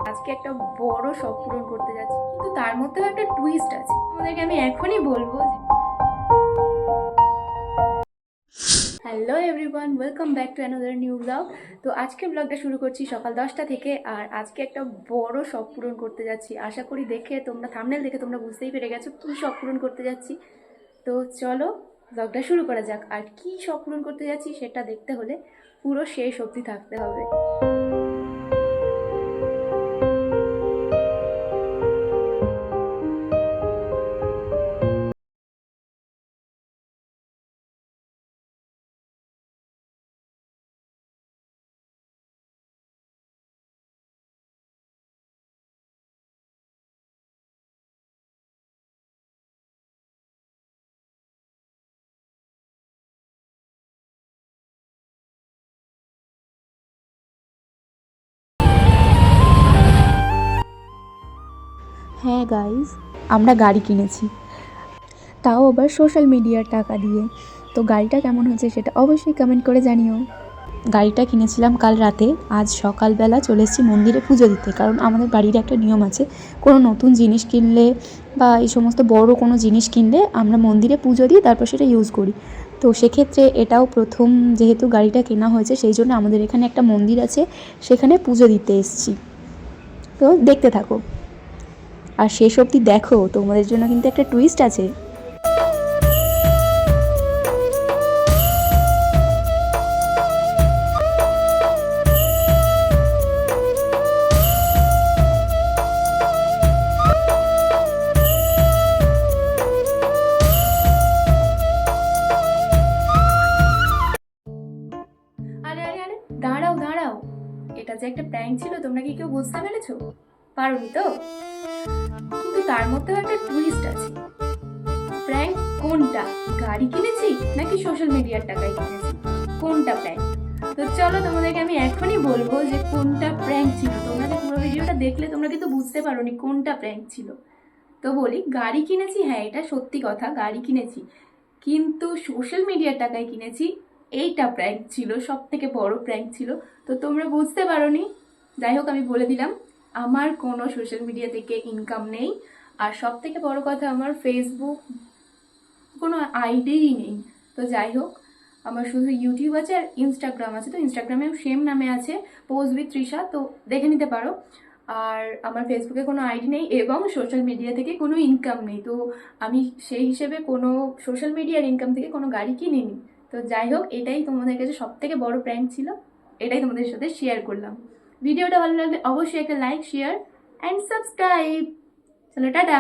আজকে একটা বড় শখ পূরণ করতে যাচ্ছি, কিন্তু তার মধ্যেও একটা টুইস্ট আছে। তোমাদেরকে আমি এখনই বলবো যে hello everyone, welcome back to another new blog. তো আজকের ব্লগটা শুরু করছি সকাল 10টা থেকে। আর আজকে একটা বড় শখ পূরণ করতে যাচ্ছি। আশা করি দেখে তোমরা থাম্বনেল দেখে তোমরা বুঝতেই পেরে গেছো কী শখ পূরণ করতে যাচ্ছি। তো চলো ব্লগটা শুরু করা যাক। আর কী শখ পূরণ করতে যাচ্ছি সেটা দেখতে হলে পুরো শেষ অবধি থাকতে হবে। হ্যাঁ গাইজ, আমরা গাড়ি কিনেছি, তাও আবার সোশ্যাল মিডিয়ার টাকা দিয়ে। তো গাড়িটা কেমন হয়েছে সেটা অবশ্যই কমেন্ট করে জানিও। গাড়িটা কিনেছিলাম কাল রাতে, আজ সকালবেলা চলে এসেছি মন্দিরে পুজো দিতে। কারণ আমাদের বাড়ির একটা নিয়ম আছে, কোনো নতুন জিনিস কিনলে বা এই সমস্ত বড় কোনো জিনিস কিনলে আমরা মন্দিরে পুজো দিই, তারপর সেটা ইউজ করি। তো সেক্ষেত্রে এটাও প্রথম, যেহেতু গাড়িটা কেনা হয়েছে সেই জন্য আমাদের এখানে একটা মন্দির আছে, সেখানে পুজো দিতে এসেছি। তো দেখতে থাকো আর শেষ অবধি দেখো, তোমাদের জন্য কিন্তু একটা টুইস্ট আছে। আরে আরে আরে, দাঁড়াও দাঁড়াও, এটা যে একটা প্র্যাঙ্ক ছিল তোমরা কি কেউ বুঝতে পেরেছো? পারোনি তো? কিন্তু তার মধ্যেও একটা টুইস্ট আছে। প্র্যাঙ্ক কোনটা? গাড়ি কিনেছি নাকি সোশ্যাল মিডিয়ার টাকায় কিনেছি? কোনটা প্র্যাঙ্ক? তো চলো তোমাদেরকে আমি এখনই বলবো যে কোনটা প্র্যাঙ্ক ছিল। তোমরা যে পুরো ভিডিওটা দেখলে তোমরা কিন্তু বুঝতে পারোনি কোনটা প্র্যাঙ্ক ছিল। তো বলি, গাড়ি কিনেছি, হ্যাঁ এটা সত্যি কথা, গাড়ি কিনেছি, কিন্তু সোশ্যাল মিডিয়ার টাকায় কিনেছি। এইটা প্র্যাঙ্ক ছিল, সব থেকে বড় প্র্যাঙ্ক ছিল। তো তোমরা বুঝতে পারোনি। যাই হোক, আমি বলে দিলাম, আমার কোনো সোশ্যাল মিডিয়া থেকে ইনকাম নেই। আর সব থেকে বড় কথা, আমার ফেসবুক কোনো আইডিই নেই। তো যাই হোক, আমার শুধু ইউটিউব আছে আর ইনস্টাগ্রাম আছে। তো ইনস্টাগ্রামেও সেম নামে আছে, পোস্ট উইথ তৃষা, তো দেখে নিতে পারো। আর আমার ফেসবুকে কোনো আইডি নেই এবং সোশ্যাল মিডিয়া থেকে কোনো ইনকাম নেই। তো আমি সেই হিসেবে কোনো সোশ্যাল মিডিয়ার ইনকাম থেকে কোনো গাড়ি কিনিনি। তো যাই হোক, এটাই তোমাদের কাছে সব থেকে বড় প্র্যাঙ্ক ছিল, এটাই তোমাদের সাথে শেয়ার করলাম। ভিডিওটা ভালো লাগলে অবশ্যই একটা লাইক, শেয়ার অ্যান্ড সাবস্ক্রাইব। চলো টাটা।